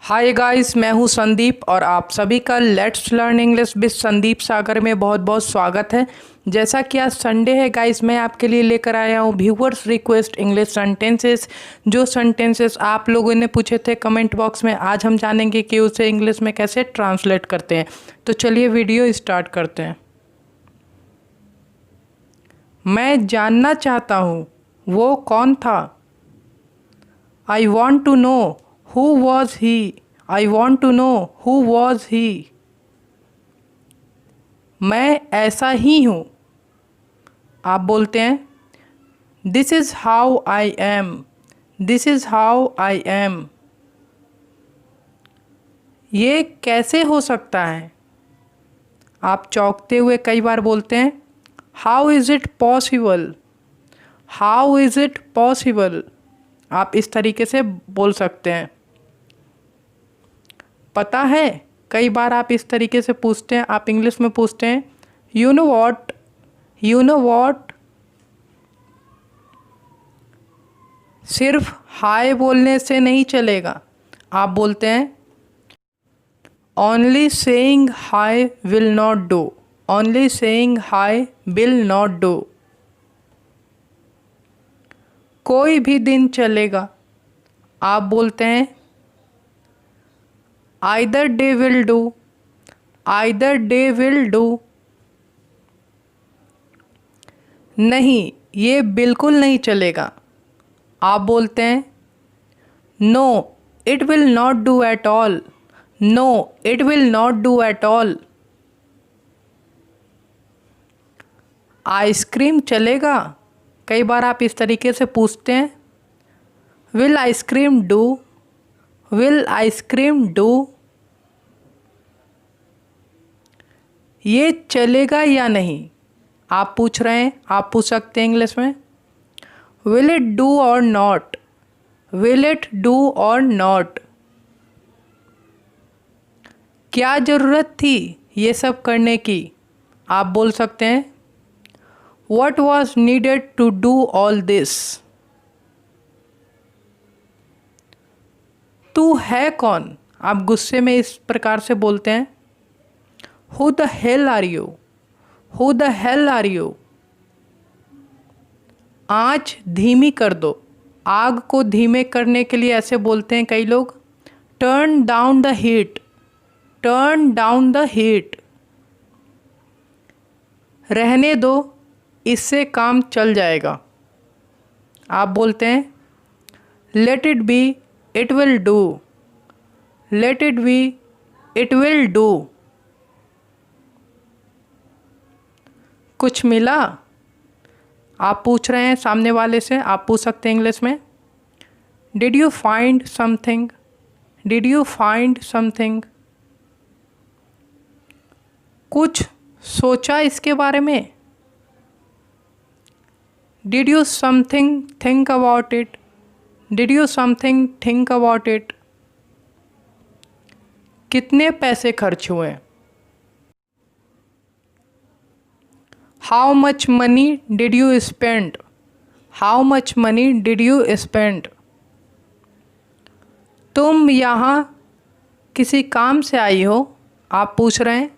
Hi guys, मैं हूं संदीप और आप सभी का let's learn English with Sandeep Sagar में बहुत बहुत स्वागत है। जैसा कि आज संडे है गाइस, मैं आपके लिए लेकर आया हूं व्यूअर्स रिक्वेस्ट इंग्लिश सेंटेंसेस। जो सेंटेंसेस आप लोगों ने पूछे थे कमेंट बॉक्स में, आज हम जानेंगे कि उसे इंग्लिश में कैसे ट्रांसलेट करते हैं। तो चलिए वीडियो स्टार्ट करते हैं। मैं जानना चाहता हूँ वो कौन था। I want to know Who was he? I want to know who was he? मैं ऐसा ही हूँ। आप बोलते हैं This is how I am. This is how I am. ये कैसे हो सकता है? आप चौंकते हुए कई बार बोलते हैं How is it possible? How is it possible? आप इस तरीके से बोल सकते हैं। पता है, कई बार आप इस तरीके से पूछते हैं, आप इंग्लिश में पूछते हैं you know what, you know what. सिर्फ हाय बोलने से नहीं चलेगा, आप बोलते हैं only saying hi will not do, only saying hi will not do. कोई भी दिन चलेगा, आप बोलते हैं either day will do, either day will do। नहीं, ये बिल्कुल नहीं चलेगा, आप बोलते हैं no it will not do at all, no it will not do at all। Ice cream चलेगा, कई बार आप इस तरीके से पूछते हैं will ice cream do, will ice cream do. ये चलेगा या नहीं, आप पूछ रहे हैं, आप पूछ सकते हैं इंग्लिश में विल इट डू और नॉट, विल इट डू और नॉट। क्या ज़रूरत थी ये सब करने की, आप बोल सकते हैं what was needed to do all this. तू है कौन, आप गुस्से में इस प्रकार से बोलते हैं who the hell are you, who the hell are you. आँच धीमी कर दो, आग को धीमे करने के लिए ऐसे बोलते हैं कई लोग turn down the heat, turn down the heat. रहने दो, इससे काम चल जाएगा, आप बोलते हैं let it be, it will do, let it be, it will do. कुछ मिला, आप पूछ रहे हैं सामने वाले से, आप पूछ सकते हैं इंग्लिश में did you find something, did you find something. कुछ सोचा इसके बारे में, did you something think about it, did you something think about it. कितने पैसे खर्च हुए, how much money did you spend, how much money did you spend. तुम यहाँ किसी काम से आई हो, आप पूछ रहे हैं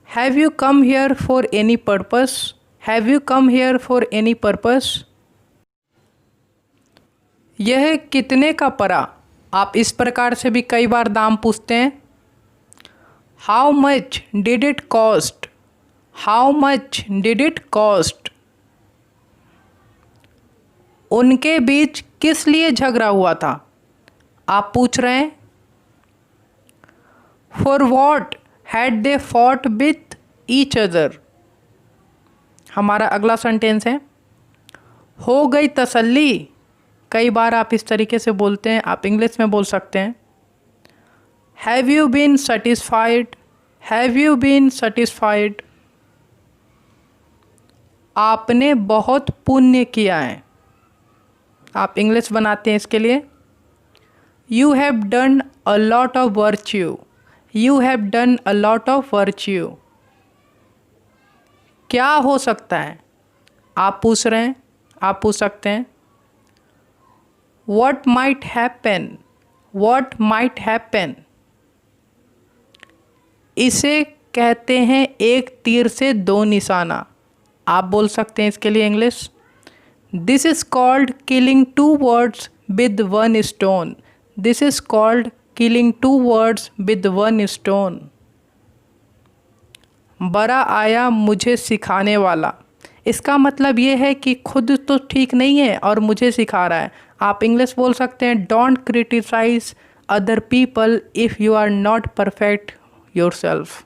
have you come here for any purpose, have you come here for any purpose. यह कितने का पड़ा, आप इस प्रकार से भी कई बार दाम पूछते हैं how much did it cost, how much did it cost. उनके बीच किस लिए झगड़ा हुआ था, आप पूछ रहे हैं for what had they fought with each other. हमारा अगला सेंटेंस है हो गई तसल्ली, कई बार आप इस तरीके से बोलते हैं, आप इंग्लिश में बोल सकते हैं have you been satisfied, have you been satisfied. आपने बहुत पुण्य किया है, आप इंग्लिश बनाते हैं इसके लिए you have done a lot of virtue, you have done a lot of virtue. क्या हो सकता है, आप पूछ रहे हैं, आप पूछ सकते हैं What might happen, what might happen. इसे कहते हैं एक तीर से दो निशाना। आप बोल सकते हैं इसके लिए English, this is called killing two words with one stone. This is called killing two words with one stone. बड़ा आया मुझे सिखाने वाला। इसका मतलब ये है कि खुद तो ठीक नहीं है और मुझे सिखा रहा है। आप इंग्लिश बोल सकते हैं, don't criticize other people if you are not perfect yourself.